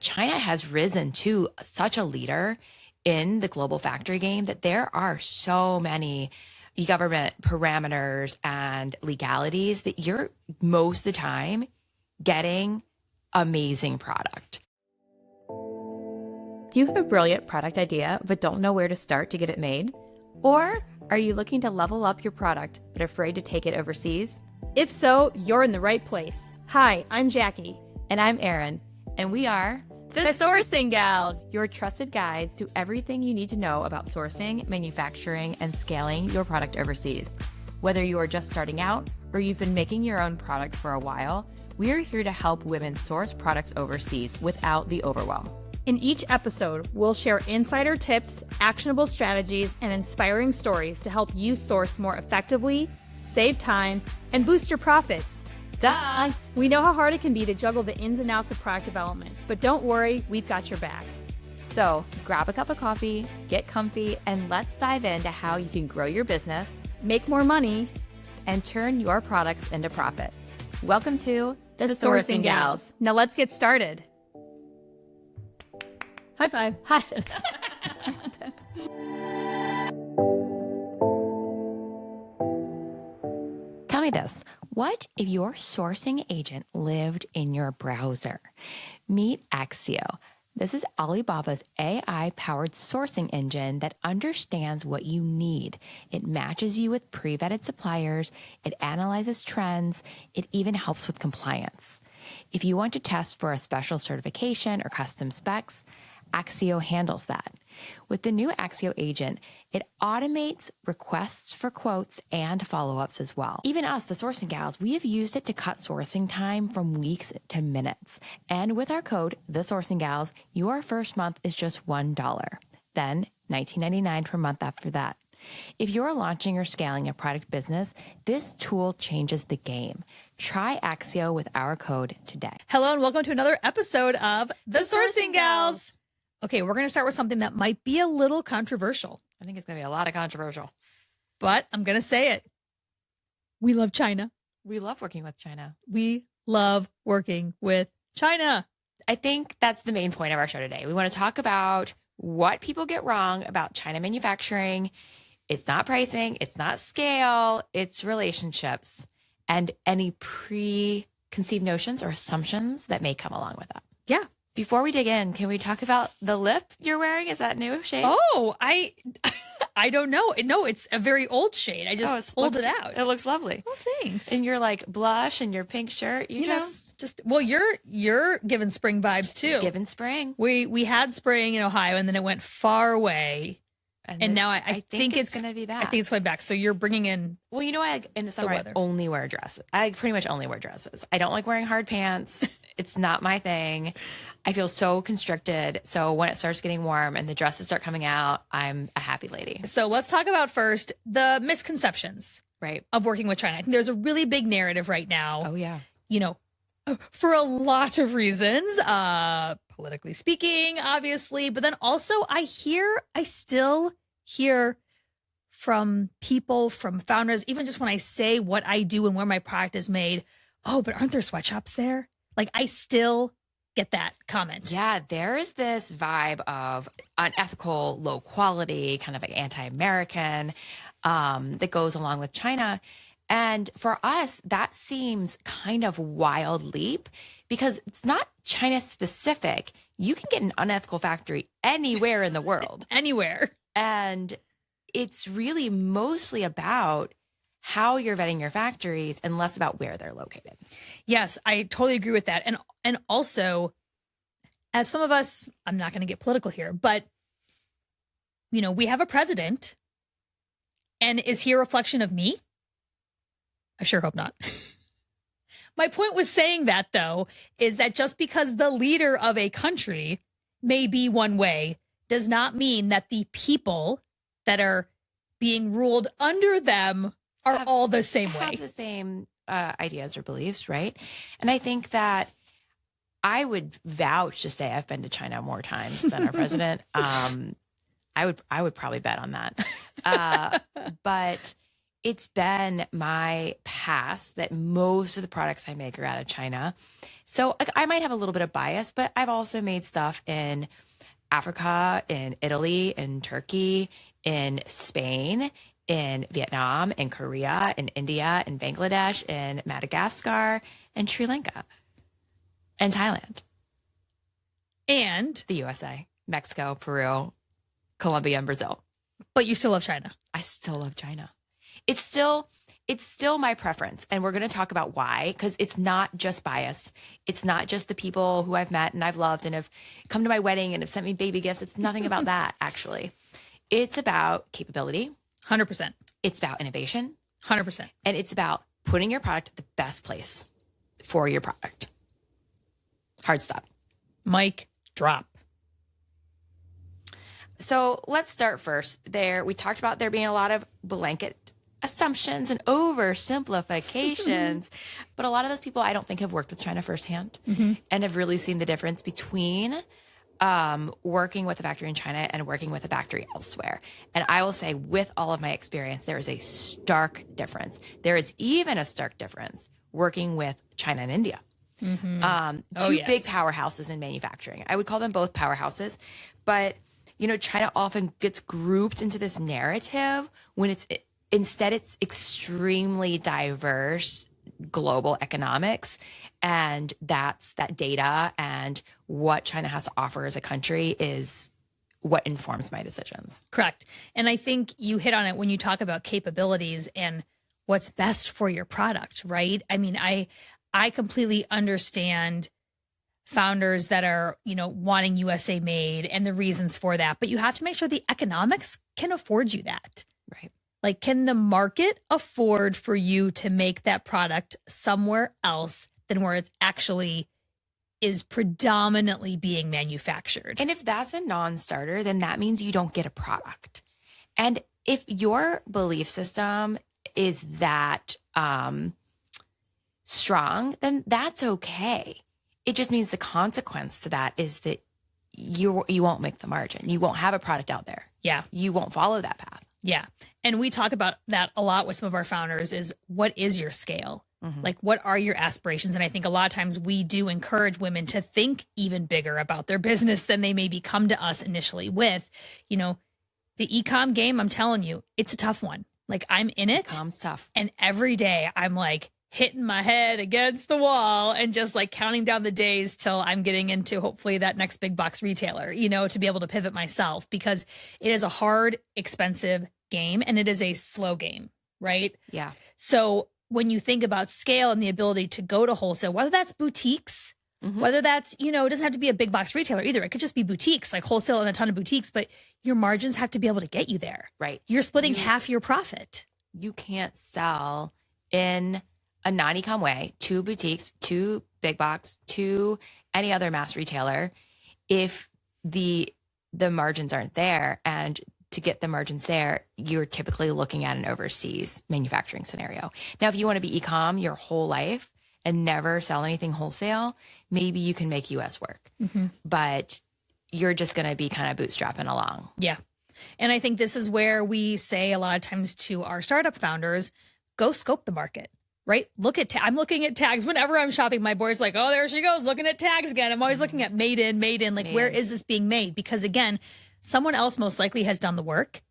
China has risen to such a leader in the global factory game that there are so many government parameters and legalities that you're most of the time getting amazing product. Do you have a brilliant product idea but don't know where to start to get it made? Or are you looking to level up your product but afraid to take it overseas? If so, you're in the right place. Hi, I'm Jackie. And I'm Erin, and we are The Sourcing Gals, your trusted guides to everything you need to know about sourcing, manufacturing, and scaling your product overseas. Whether you are just starting out or you've been making your own product for a while, we are here to help women source products overseas without the overwhelm. In each episode, we'll share insider tips, actionable strategies, and inspiring stories to help you source more effectively, save time, and boost your profits. Duh! We know how hard it can be to juggle the ins and outs of product development, but don't worry, we've got your back. So grab a cup of coffee, get comfy, and let's dive into how you can grow your business, Make more money, and turn your products into profit. Welcome to The Sourcing Gals. Now let's get started. High five. Hi. Tell me this. What if your sourcing agent lived in your browser? Meet Axio. This is Alibaba's AI-powered sourcing engine that understands what you need. It matches you with pre-vetted suppliers. It analyzes trends. It even helps with compliance. If you want to test for a special certification or custom specs, Axio handles that. With the new Axio agent, it automates requests for quotes and follow-ups as well. Even us, the Sourcing Gals, we have used it to cut sourcing time from weeks to minutes. And with our code, the Sourcing Gals, your first month is just $1. Then $19.99 per month after that. If you're launching or scaling a product business, this tool changes the game. Try Axio with our code today. Hello and welcome to another episode of The Sourcing Gals. Okay, we're going to start with something that might be a little controversial, I think it's going to be a lot of controversial. but I'm going to say it. We love China. We love working with China. We love working with China. I think that's the main point of our show today. We want to talk about what people get wrong about China manufacturing. It's not pricing, it's not scale, it's relationships, and any preconceived notions or assumptions that may come along with that. Yeah. Before we dig in, can we talk about the lip you're wearing? Is that new shade? Oh, I don't know. No, it's a very old shade. I just pulled it out. It looks lovely. Oh, thanks. And your like blush and your pink shirt. You know, just well, you're giving spring vibes too. giving spring. We had spring in Ohio, and then it went far away. And now I think it's going to be back. I think it's way back. So you're bringing in. Well, you know, in the summer, I only wear dresses. I pretty much only wear dresses. I don't like wearing hard pants. It's not my thing. I feel so constricted. So when it starts getting warm and the dresses start coming out, I'm a happy lady. So let's talk about first the misconceptions, right, of working with China. I think there's a really big narrative right now. Oh, yeah. You know, for a lot of reasons, politically speaking, obviously, but then also I still hear from people, from founders, even just when I say what I do and where my product is made. Oh, but aren't there sweatshops there? Like I still get that comment. Yeah, there is this vibe of unethical, low quality, kind of like anti-American that goes along with China. And for us, that seems kind of wild leap because it's not China specific. You can get an unethical factory anywhere in the world. Anywhere. And it's really mostly about how you're vetting your factories and less about where they're located. Yes, I totally agree with that. And also, as some of us, I'm not going to get political here, but, you know, we have a president. And is he a reflection of me? I sure hope not. My point with saying that, though, is that just because the leader of a country may be one way does not mean that the people that are being ruled under them are all the same way. Have the same ideas or beliefs, right? And I think that I would vouch to say I've been to China more times than our president. I would probably bet on that. But It's been my past that most of the products I make are out of China. So like, I might have a little bit of bias, but I've also made stuff in Africa, in Italy, in Turkey, in Spain, in Vietnam, in Korea, in India, in Bangladesh, in Madagascar, and Sri Lanka, and Thailand, And, the USA, Mexico, Peru, Colombia, and Brazil. but you still love China. I still love China. It's still my preference. And we're going to talk about why, because it's not just bias. It's not just the people who I've met and I've loved and have come to my wedding and have sent me baby gifts. It's nothing about that, actually. It's about capability. 100%. It's about innovation. 100%. And it's about putting your product at the best place for your product. Hard stop. Mic drop. So let's start first. We talked about there being a lot of blanket assumptions and oversimplifications, but a lot of those people I don't think have worked with China firsthand and have really seen the difference between working with a factory in China and working with a factory elsewhere. And I will say, with all of my experience, there is a stark difference. There is even a stark difference working with China and India. Two big powerhouses in manufacturing. I would call them both powerhouses, but China often gets grouped into this narrative when instead it's extremely diverse global economics, and that data and what China has to offer as a country is what informs my decisions. Correct. And I think you hit on it when you talk about capabilities and what's best for your product, right? I mean, I completely understand founders that are, wanting USA made and the reasons for that, but you have to make sure the economics can afford you that. Right. Like, can the market afford for you to make that product somewhere else than where it actually is predominantly being manufactured? And if that's a non-starter, then that means you don't get a product. And if your belief system is that strong, then that's okay. It just means the consequence to that is that you won't make the margin. You won't have a product out there. Yeah. You won't follow that path. Yeah. And we talk about that a lot with some of our founders is, what is your scale? Like, what are your aspirations? And I think a lot of times we do encourage women to think even bigger about their business than they maybe come to us initially with. The e-com game, I'm telling you, it's a tough one. Like, I'm in it. E-com's tough. And every day I'm like hitting my head against the wall and just like counting down the days till I'm getting into hopefully that next big box retailer, to be able to pivot myself, because it is a hard, expensive game and it is a slow game, right? Yeah. So when you think about scale and the ability to go to wholesale, whether that's boutiques, whether that's, it doesn't have to be a big box retailer either. It could just be boutiques, like wholesale and a ton of boutiques, but your margins have to be able to get you there. Right. You're splitting half your profit. You can't sell in a non-e-com way to boutiques, to big box, to any other mass retailer if the margins aren't there. And to get the margins there, you're typically looking at an overseas manufacturing scenario. Now, if you want to be e-com your whole life and never sell anything wholesale, maybe you can make US work. But you're just going to be kind of bootstrapping along. Yeah. And I think this is where we say a lot of times to our startup founders, go scope the market. Right? I'm looking at tags whenever I'm shopping. My boy's like, oh, there she goes, looking at tags again. I'm always looking at made in, like, where is this being made? Because again, someone else most likely has done the work.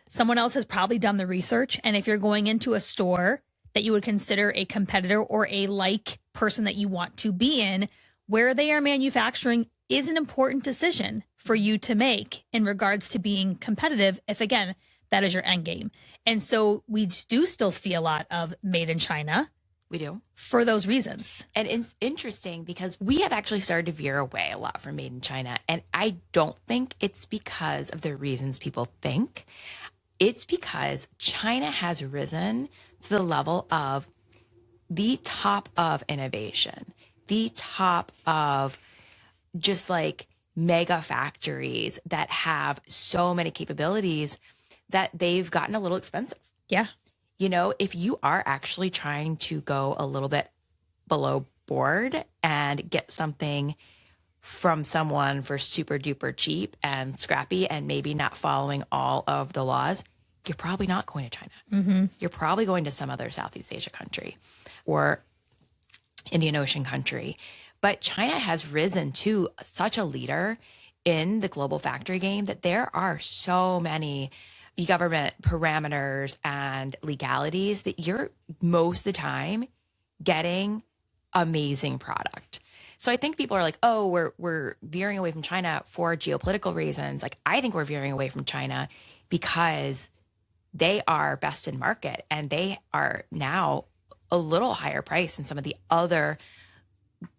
Someone else has probably done the research. And if you're going into a store that you would consider a competitor or a like person that you want to be in, where they are manufacturing is an important decision for you to make in regards to being competitive. If again, that is your end game. And so we do still see a lot of made in China. We do. For those reasons. And it's interesting because we have actually started to veer away a lot from made in China. And I don't think it's because of the reasons people think. It's because China has risen to the level of the top of innovation, the top of just like mega factories that have so many capabilities that they've gotten a little expensive. Yeah. If you are actually trying to go a little bit below board and get something from someone for super duper cheap and scrappy and maybe not following all of the laws, you're probably not going to China. You're probably going to some other Southeast Asia country or Indian Ocean country. But China has risen to such a leader in the global factory game that there are so many government parameters and legalities that you're most of the time getting amazing product. So I think people are like, oh, we're veering away from China for geopolitical reasons. Like, I think we're veering away from China because they are best in market and they are now a little higher price than some of the other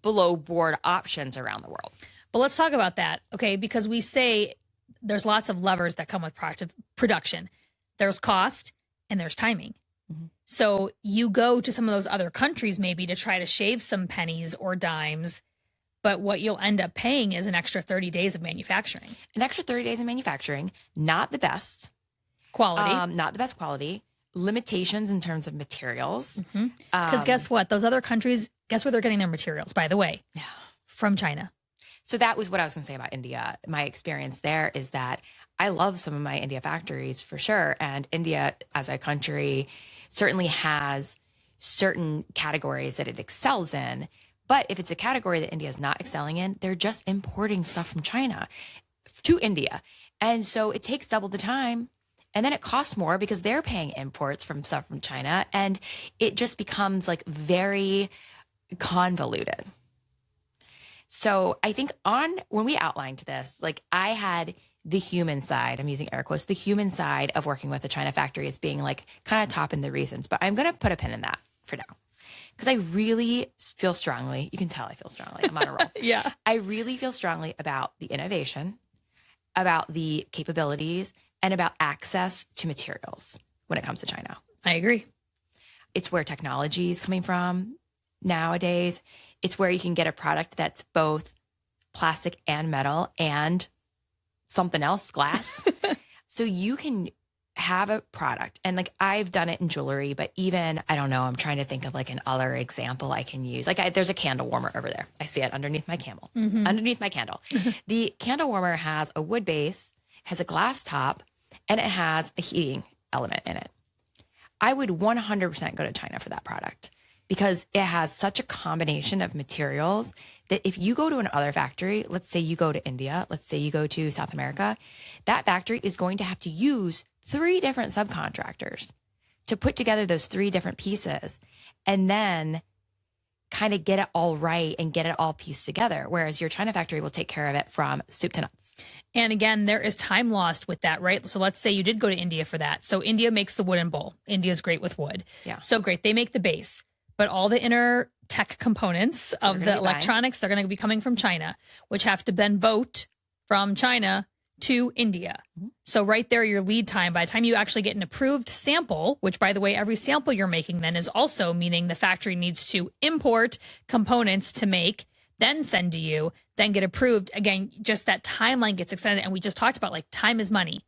below board options around the world. But let's talk about that, okay? Because we say there's lots of levers that come with production. There's cost and there's timing. So you go to some of those other countries maybe to try to shave some pennies or dimes, but what you'll end up paying is an extra 30 days of manufacturing. An extra 30 days of manufacturing, not the best Quality. not the best quality, limitations in terms of materials. Because guess what? Those other countries, guess where they're getting their materials, by the way? Yeah. From China. So that was what I was going to say about India. My experience there is that I love some of my India factories for sure. And India as a country certainly has certain categories that it excels in. But if it's a category that India is not excelling in, they're just importing stuff from China to India. And so it takes double the time. And then it costs more because they're paying imports from stuff from China. And it just becomes like very convoluted. So I think when we outlined this, like I had the human side, I'm using air quotes, the human side of working with a China factory as being like kind of top in the reasons, but I'm going to put a pin in that for now. Because I really feel strongly, you can tell I feel strongly, I'm on a roll. Yeah. I really feel strongly about the innovation, about the capabilities, and about access to materials when it comes to China. I agree. It's where technology is coming from nowadays. It's where you can get a product that's both plastic and metal and something else, glass. So you can have a product, and like I've done it in jewelry, but even, I don't know, I'm trying to think of like an other example I can use. Like there's a candle warmer over there. I see it underneath my underneath my candle. The candle warmer has a wood base, has a glass top, and it has a heating element in it. I would 100% go to China for that product because it has such a combination of materials that if you go to another factory, let's say you go to India, let's say you go to South America, that factory is going to have to use 3 different subcontractors to put together those 3 different pieces and then kind of get it all right and get it all pieced together. Whereas your China factory will take care of it from soup to nuts. And again, there is time lost with that, right? So let's say you did go to India for that. So India makes the wooden bowl. India's great with wood. Yeah. So great. They make the base, but all the inner tech components of the electronics, they're going to be coming from China, which have to then boat from China to India. So right there, your lead time, by the time you actually get an approved sample, which by the way, every sample you're making then is also meaning the factory needs to import components to make, then send to you, then get approved. Again, just that timeline gets extended. And we just talked about like time is money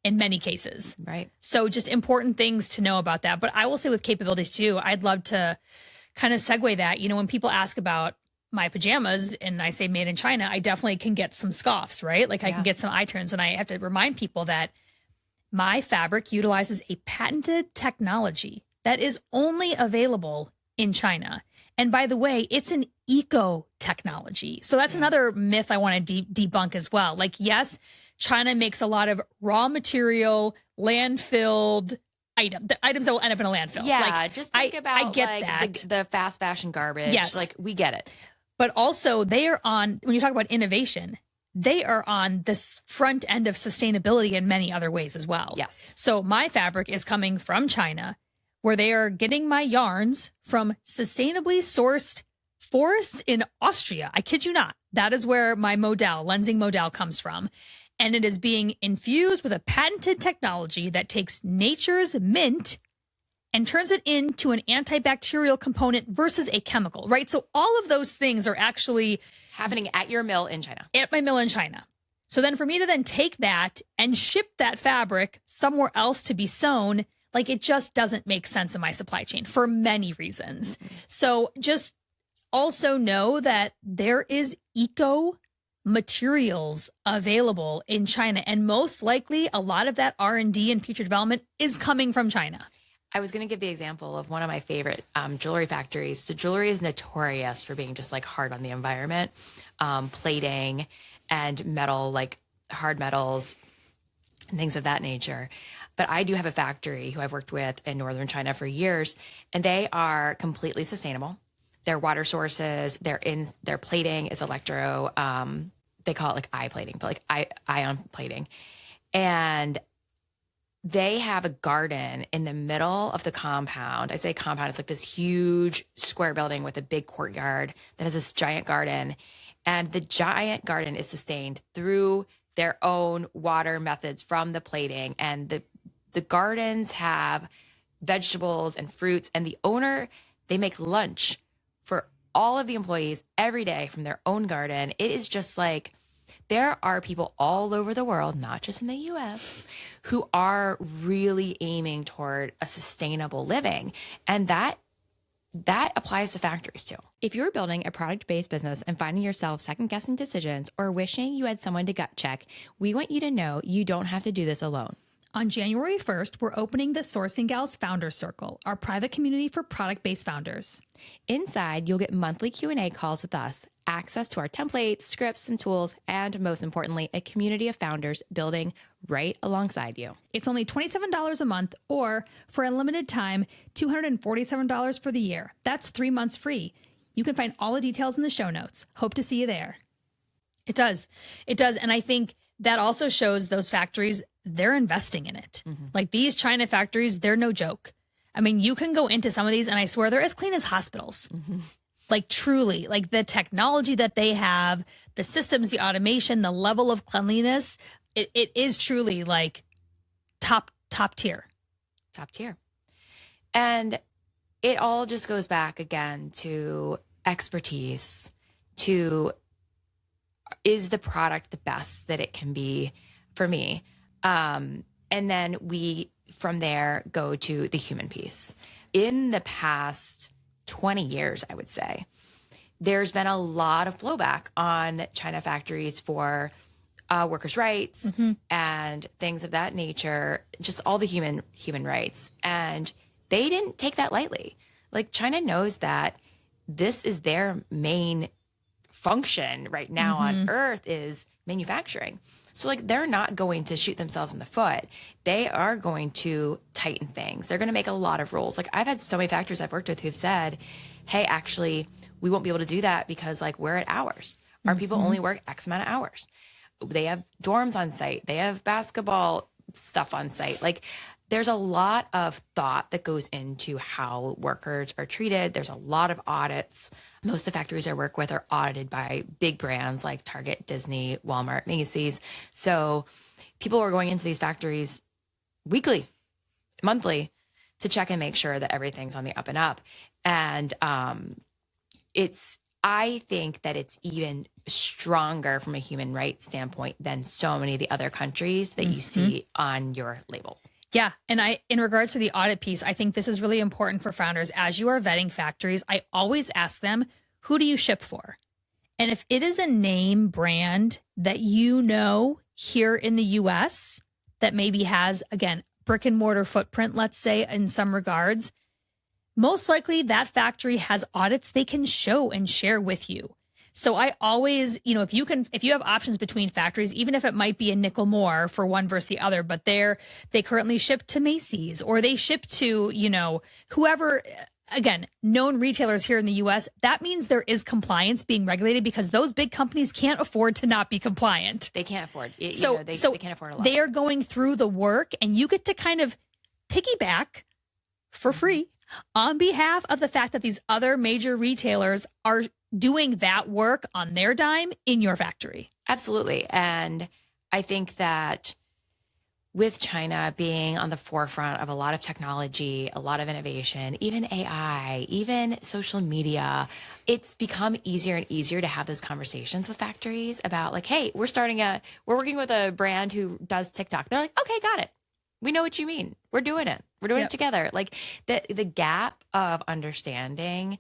in many cases. Right. So just important things to know about that. But I will say with capabilities too, I'd love to kind of segue that, you know, when people ask about my pajamas and I say made in China, I definitely can get some scoffs, right? Like I can get some eye turns, and I have to remind people that my fabric utilizes a patented technology that is only available in China. And by the way, it's an eco technology. So that's another myth I want to debunk as well. Like, yes, China makes a lot of raw material, landfilled items that will end up in a landfill. Yeah, like, just think about I get like that. the fast fashion garbage. Yes. Like we get it. But also they are on, when you talk about innovation, they are on this front end of sustainability in many other ways as well. Yes. So my fabric is coming from China, where they are getting my yarns from sustainably sourced forests in Austria. I kid you not. That is where my lensing modal comes from. And it is being infused with a patented technology that takes nature's mint and turns it into an antibacterial component versus a chemical, right? So all of those things are actually Happening at your mill in China. at my mill in China. So then for me to then take that and ship that fabric somewhere else to be sewn, like it just doesn't make sense in my supply chain for many reasons. So just also know that there is eco materials available in China, and most likely a lot of that R&D and future development is coming from China. I was going to give the example of one of my favorite jewelry factories. So jewelry is notorious for being just like hard on the environment, plating and metal, like hard metals and things of that nature. But I do have a factory who I've worked with in northern China for years, and they are completely sustainable. Their water sources, their plating is electro. They call it like eye plating, but like ion plating, and they have a garden in the middle of the compound. I say compound, it's like this huge square building with a big courtyard that has this giant garden. And the giant garden is sustained through their own water methods from the plating. And the gardens have vegetables and fruits. And the owner, they make lunch for all of the employees every day from their own garden. It is just like, there are people all over the world, not just in the US, who are really aiming toward a sustainable living. And that applies to factories too. If you're building a product-based business and finding yourself second-guessing decisions or wishing you had someone to gut check, we want you to know you don't have to do this alone. On January 1st, we're opening the Sourcing Gals Founder Circle, our private community for product-based founders. Inside, you'll get monthly Q&A calls with us, access to our templates, scripts, and tools, and most importantly, a community of founders building right alongside you. It's only $27 a month, or for a limited time, $247 for the year. That's 3 months free. You can find all the details in the show notes. Hope to see you there. It does. It does. And I think that also shows those factories, they're investing in it. Mm-hmm. Like these China factories, they're no joke. I mean, you can go into some of these and I swear they're as clean as hospitals. Mm-hmm. Like truly, like the technology that they have, the systems, the automation, the level of cleanliness, it is truly like top tier. Top tier. And it all just goes back again to expertise, to is the product the best that it can be for me? And then we, from there, go to the human piece. In the past 20 years, I would say, there's been a lot of blowback on China factories for workers' rights mm-hmm. and things of that nature, just all the human rights. And they didn't take that lightly. Like China knows that this is their main function right now mm-hmm. on earth is manufacturing. So like they're not going to shoot themselves in the foot. They are going to tighten things. They're going to make a lot of rules. Like I've had so many factories I've worked with who've said, hey, actually, we won't be able to do that because like we're at hours. Our mm-hmm. people only work X amount of hours. They have dorms on site. They have basketball stuff on site. Like there's a lot of thought that goes into how workers are treated. There's a lot of audits. Most of the factories I work with are audited by big brands like Target, Disney, Walmart, Macy's. So people are going into these factories weekly, monthly to check and make sure that everything's on the up and up. And I think that it's even stronger from a human rights standpoint than so many of the other countries that mm-hmm. you see on your labels. Yeah. And in regards to the audit piece, I think this is really important for founders. As you are vetting factories, I always ask them, who do you ship for? And if it is a name brand that you know here in the US that maybe has, again, brick and mortar footprint, let's say in some regards, most likely that factory has audits they can show and share with you. So I always, if you have options between factories, even if it might be a nickel more for one versus the other, but they currently ship to Macy's or they ship to, whoever, again, known retailers here in the US, that means there is compliance being regulated because those big companies can't afford to not be compliant. They can't afford. They can't afford a lot. They are going through the work and you get to kind of piggyback for free on behalf of the fact that these other major retailers are doing that work on their dime in your factory. Absolutely. And I think that with China being on the forefront of a lot of technology, a lot of innovation, even AI, even social media, it's become easier and easier to have those conversations with factories about like, hey, we're working with a brand who does TikTok. They're like, okay, got it. We know what you mean. We're doing it. We're doing it together. Like the gap of understanding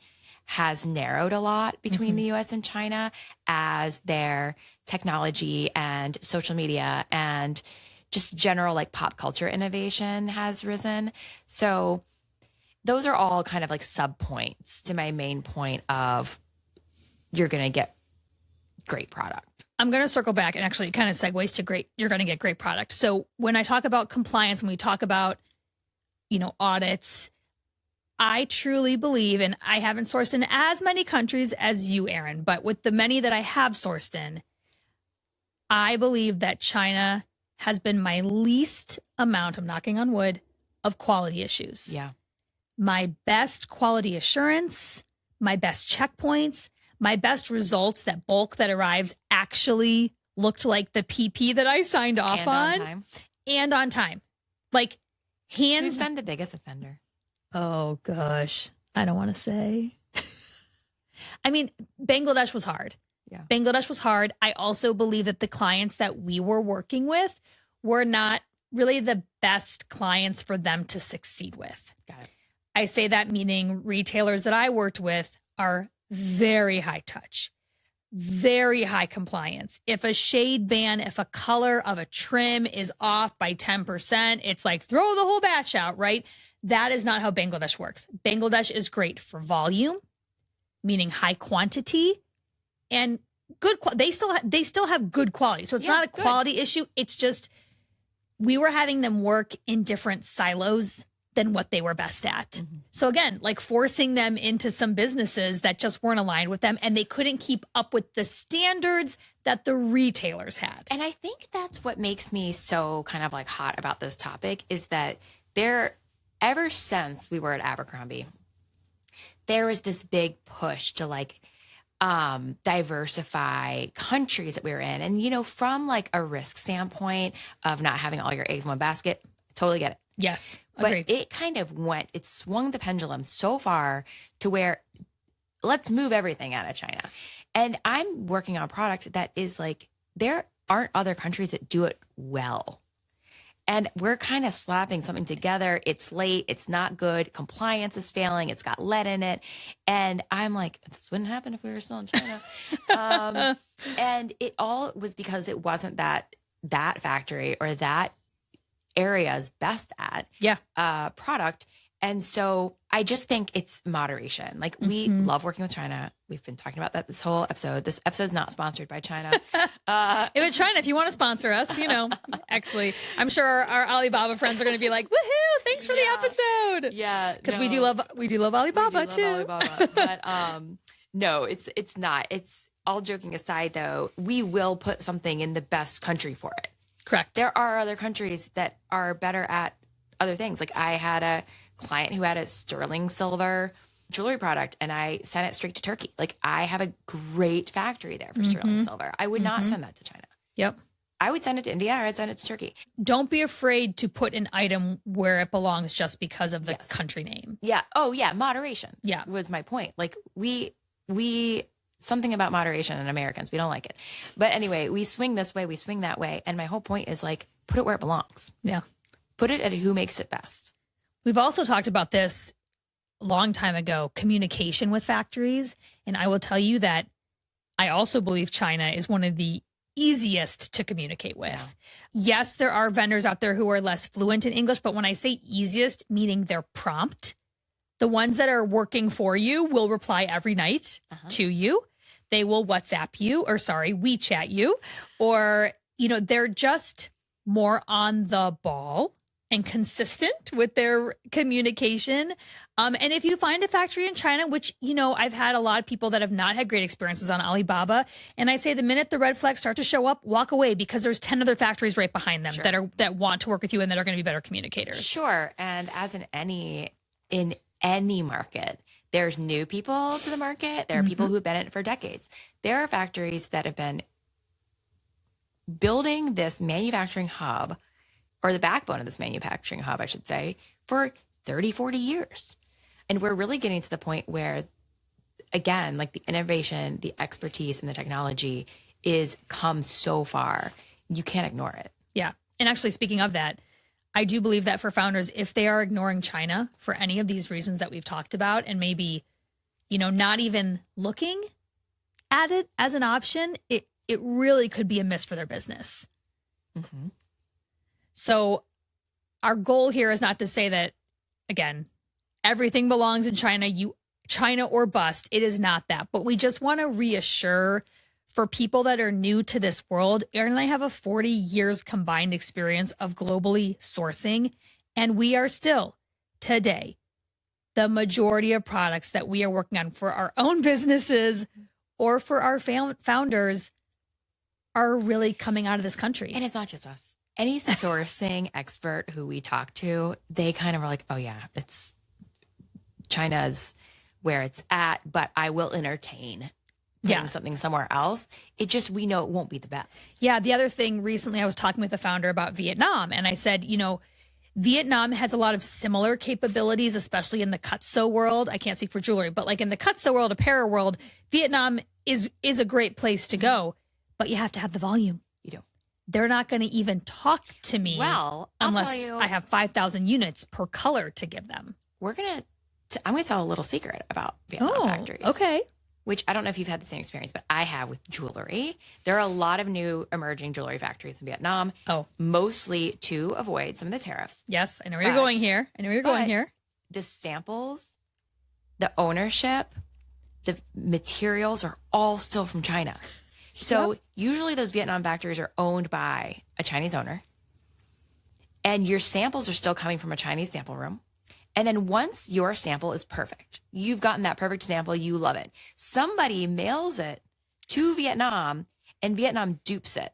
has narrowed a lot between the US and China as their technology and social media and just general like pop culture innovation has risen. So those are all kind of like sub points to my main point of you're going to get great product. I'm going to circle back and actually kind of segues to great. You're going to get great product. So when I talk about compliance, when we talk about, audits, I truly believe, and I haven't sourced in as many countries as you, Erin, but with the many that I have sourced in, I believe that China has been my least amount, I'm knocking on wood, of quality issues. Yeah. My best quality assurance, my best checkpoints, my best results that bulk that arrives actually looked like the PP that I signed off on. Time. And on time. Like hands. Who's been the biggest offender? Oh gosh. I don't want to say. I mean, Bangladesh was hard. Yeah. Bangladesh was hard. I also believe that the clients that we were working with were not really the best clients for them to succeed with. Got it. I say that meaning retailers that I worked with are very high touch, very high compliance. If a shade ban, if a color of a trim is off by 10%, it's like throw the whole batch out, right? That is not how Bangladesh works. Bangladesh is great for volume, meaning high quantity, and good. They still have good quality. So it's not a quality issue. It's just we were having them work in different silos than what they were best at. Mm-hmm. So again, like forcing them into some businesses that just weren't aligned with them and they couldn't keep up with the standards that the retailers had. And I think that's what makes me so kind of like hot about this topic is that ever since we were at Abercrombie, there was this big push to like diversify countries that we were in. And, from like a risk standpoint of not having all your eggs in one basket, totally get it. Yes. But Agreed. it kind of it swung the pendulum so far to where let's move everything out of China. And I'm working on a product that is like, there aren't other countries that do it well. And we're kind of slapping something together. It's late. It's not good. Compliance is failing. It's got lead in it. And I'm like, this wouldn't happen if we were still in China. And it all was because it wasn't that factory or that area's best at product. And so I just think it's moderation. Like we love working with China. We've been talking about that this whole episode. This episode's not sponsored by China. If China, if you want to sponsor us, actually, I'm sure our Alibaba friends are going to be like, woohoo, thanks for the episode. Yeah. Because we do love Alibaba too. Alibaba. But no, it's not. It's all joking aside though, we will put something in the best country for it. Correct. There are other countries that are better at other things. Like I had a client who had a sterling silver jewelry product and I sent it straight to Turkey. Like I have a great factory there for sterling silver. I would not send that to China. Yep. I would send it to India or I'd send it to Turkey. Don't be afraid to put an item where it belongs just because of the country name. Yeah. Oh yeah. Moderation. Yeah. Was my point. Like we something about moderation and Americans, we don't like it. But anyway, we swing this way, we swing that way. And my whole point is like, put it where it belongs. Yeah. Put it at who makes it best. We've also talked about this a long time ago, communication with factories. And I will tell you that I also believe China is one of the easiest to communicate with. Yeah. Yes, there are vendors out there who are less fluent in English, but when I say easiest, meaning they're prompt, the ones that are working for you will reply every night to you. They will WhatsApp you WeChat you, or, they're just more on the ball and consistent with their communication. And if you find a factory in China, which, I've had a lot of people that have not had great experiences on Alibaba. And I say the minute the red flags start to show up, walk away because there's 10 other factories right behind them that want to work with you and that are going to be better communicators. Sure. And as in any market, there's new people to the market. There are people who've been in it for decades. There are factories that have been building this manufacturing hub, or the backbone of this manufacturing hub, I should say, for 30, 40 years. And we're really getting to the point where, again, like the innovation, the expertise, and the technology is come so far, you can't ignore it. Yeah. And actually, speaking of that, I do believe that for founders, if they are ignoring China for any of these reasons that we've talked about, and maybe, not even looking at it as an option, it really could be a miss for their business. Mm-hmm. So our goal here is not to say that, again, everything belongs in China, China or bust. It is not that. But we just want to reassure for people that are new to this world. Erin and I have a 40 years combined experience of globally sourcing, and we are still today the majority of products that we are working on for our own businesses or for our founders are really coming out of this country. And it's not just us. Any sourcing expert who we talk to, they kind of are like, oh yeah, it's China's where it's at, but I will entertain putting something somewhere else. We know it won't be the best. Yeah. The other thing, recently I was talking with a founder about Vietnam, and I said, Vietnam has a lot of similar capabilities, especially in the cut-sew world. I can't speak for jewelry, but like in the cut-sew world, apparel world, Vietnam is a great place to go, but you have to have the volume. You do. They're not going to even talk to me unless I have 5,000 units per color to give them. I'm going to tell a little secret about Vietnam factories. Okay. Which I don't know if you've had the same experience, but I have with jewelry. There are a lot of new emerging jewelry factories in Vietnam. Oh. Mostly to avoid some of the tariffs. Yes, I know where you're going here. The samples, the ownership, the materials are all still from China. So usually those Vietnam factories are owned by a Chinese owner. And your samples are still coming from a Chinese sample room. And then once your sample is perfect, you've gotten that perfect sample, you love it. Somebody mails it to Vietnam and Vietnam dupes it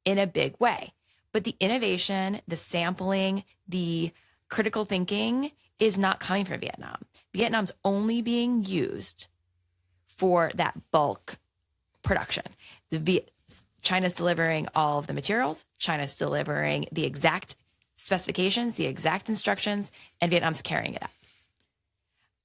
in a big way. But the innovation, the sampling, the critical thinking is not coming from Vietnam. Vietnam's only being used for that bulk production. China's delivering all of the materials. China's delivering the exact specifications, the exact instructions, and Vietnam's carrying it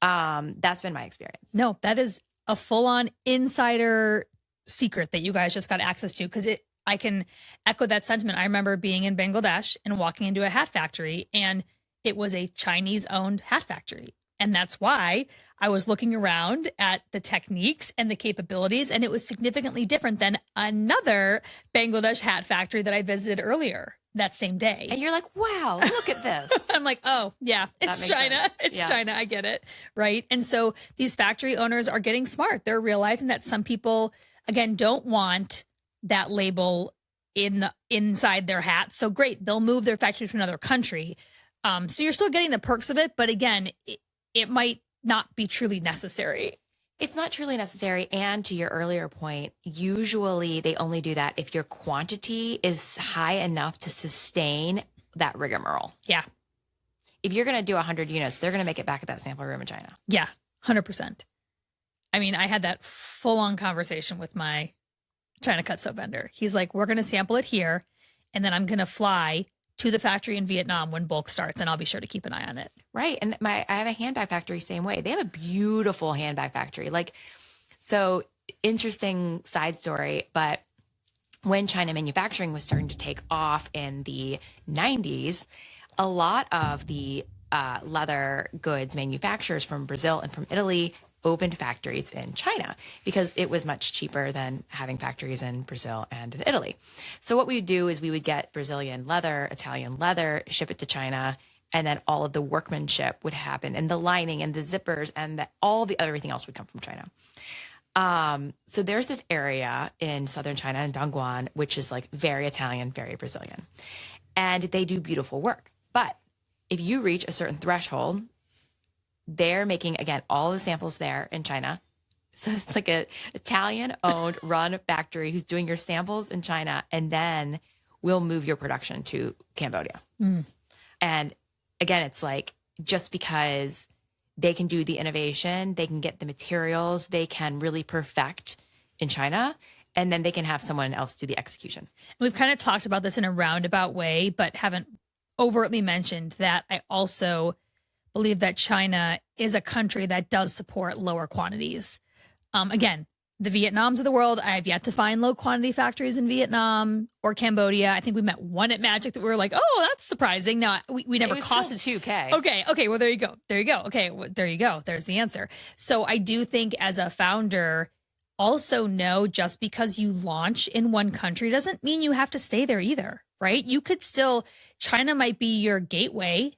out. That's been my experience. No, that is a full-on insider secret that you guys just got access to, because I can echo that sentiment. I remember being in Bangladesh and walking into a hat factory, and it was a Chinese-owned hat factory. And that's why I was looking around at the techniques and the capabilities, and it was significantly different than another Bangladesh hat factory that I visited earlier that same day. And you're like, wow, look at this. I'm like, oh, yeah, it's China. Sense. It's China. I get it. Right. And so these factory owners are getting smart. They're realizing that some people, again, don't want that label inside their hat. So great. They'll move their factory to another country. So you're still getting the perks of it. But again, it might not be truly necessary. It's not truly necessary. And to your earlier point, usually they only do that if your quantity is high enough to sustain that rigmarole. Yeah. If you're going to do 100 units, they're going to make it back at that sample room in China. Yeah, 100%. I mean, I had that full-on conversation with my China cut-sew vendor. He's like, we're going to sample it here, and then I'm going to fly to the factory in Vietnam when bulk starts, and I'll be sure to keep an eye on it. Right. And I have a handbag factory same way. They have a beautiful handbag factory. So interesting side story, but when China manufacturing was starting to take off in the 90s, a lot of the leather goods manufacturers from Brazil and from Italy opened factories in China because it was much cheaper than having factories in Brazil and in Italy. So what we would do is we would get Brazilian leather, Italian leather, ship it to China, and then all of the workmanship would happen, and the lining and the zippers and everything else would come from China. So there's this area in southern China in Dongguan, which is like very Italian, very Brazilian, and they do beautiful work. But if you reach a certain threshold, they're making, again, all the samples there in China. So it's like a Italian-owned, run factory who's doing your samples in China, and then we'll move your production to Cambodia. Mm. And again, it's like, just because they can do the innovation, they can get the materials, they can really perfect in China, and then they can have someone else do the execution. We've kind of talked about this in a roundabout way, but haven't overtly mentioned that I also believe that China is a country that does support lower quantities. Again, the Vietnams of the world. I have yet to find low quantity factories in Vietnam or Cambodia. I think we met one at Magic that we were like, oh, that's surprising. No, we never It was costed still $2K. Okay. Well, there you go. Okay. Well, there you go. There's the answer. So I do think as a founder, also know just because you launch in one country doesn't mean you have to stay there either, right? You could still, China might be your gateway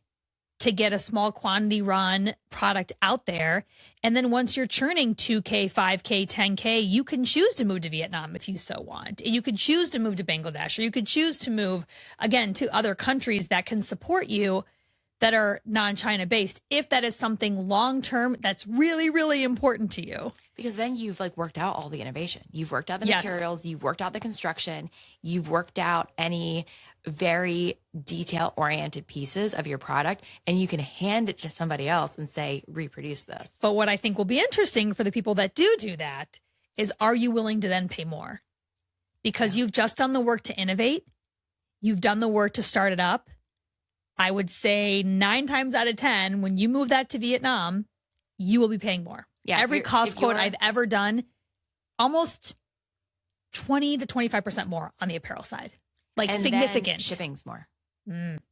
to get a small quantity run product out there. And then once you're churning 2K, 5K, 10K, you can choose to move to Vietnam if you so want. You could choose to move to Bangladesh, or you could choose to move again to other countries that can support you that are non-China based, if that is something long-term that's really, really important to you. Because then you've like worked out all the innovation. You've worked out the Yes. materials, you've worked out the construction, you've worked out any very detail oriented pieces of your product, and you can hand it to somebody else and say, reproduce this. But what I think will be interesting for the people that do that is, are you willing to then pay more? Because you've just done the work to innovate. You've done the work to start it up. I would say 9 times out of 10, when you move that to Vietnam, you will be paying more. Yeah, Every if cost quote you're- I've ever done, almost 20 to 25% more on the apparel side. Like and significant. then shipping's more.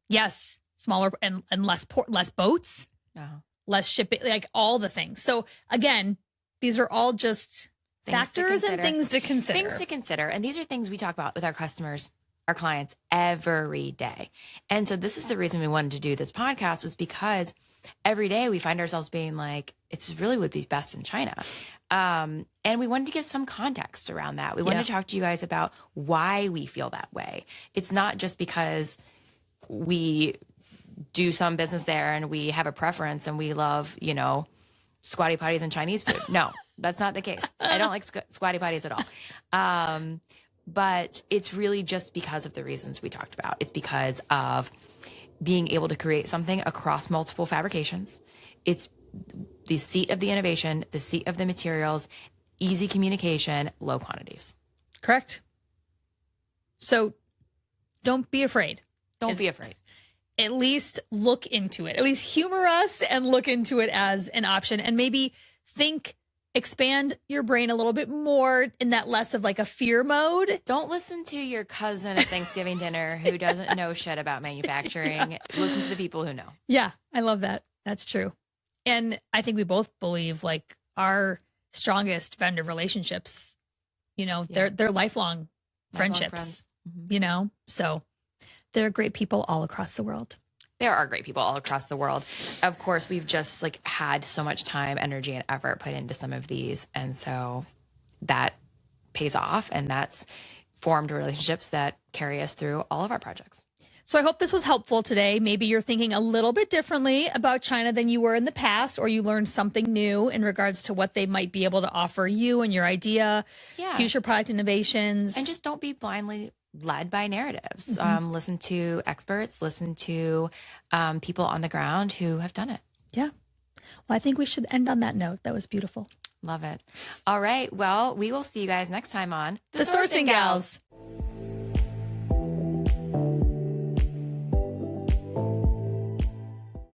Yes. Smaller and less less boats, Oh. less shipping, like all the things. So again, these are all just Things to factors and consider. things to consider. Things to consider. And these are things we talk about with our customers, our clients every day. And so this is the reason we wanted to do this podcast, was because every day we find ourselves being like, it's really would be best in China. And we wanted to give some context around that. We wanted to talk to you guys about why we feel that way. It's not just because we do some business there and we have a preference and we love, squatty potties and Chinese food. No, that's not the case. I don't like squatty potties at all. But it's really just because of the reasons we talked about. It's because of being able to create something across multiple fabrications. It's the seat of the innovation, the seat of the materials, easy communication, low quantities. Correct. So don't be afraid. Don't be afraid. At least look into it. At least humor us and look into it as an option, and maybe expand your brain a little bit more in that less of like a fear mode. Don't listen to your cousin at Thanksgiving dinner who doesn't know shit about manufacturing. Yeah. Listen to the people who know. Yeah, I love that. That's true. And I think we both believe like our strongest vendor relationships, they're lifelong friendships, friends. Mm-hmm. So they're great people all across the world. There are great people all across the world. Of course, we've just had so much time, energy, and effort put into some of these. And so that pays off, and that's formed relationships that carry us through all of our projects. So I hope this was helpful today. Maybe you're thinking a little bit differently about China than you were in the past, or you learned something new in regards to what they might be able to offer you and your idea, future product innovations. And just don't be blindly led by narratives. Mm-hmm. Listen to experts, listen to people on the ground who have done it. Yeah. Well, I think we should end on that note. That was beautiful. Love it. All right. Well, we will see you guys next time on The Sourcing Gals.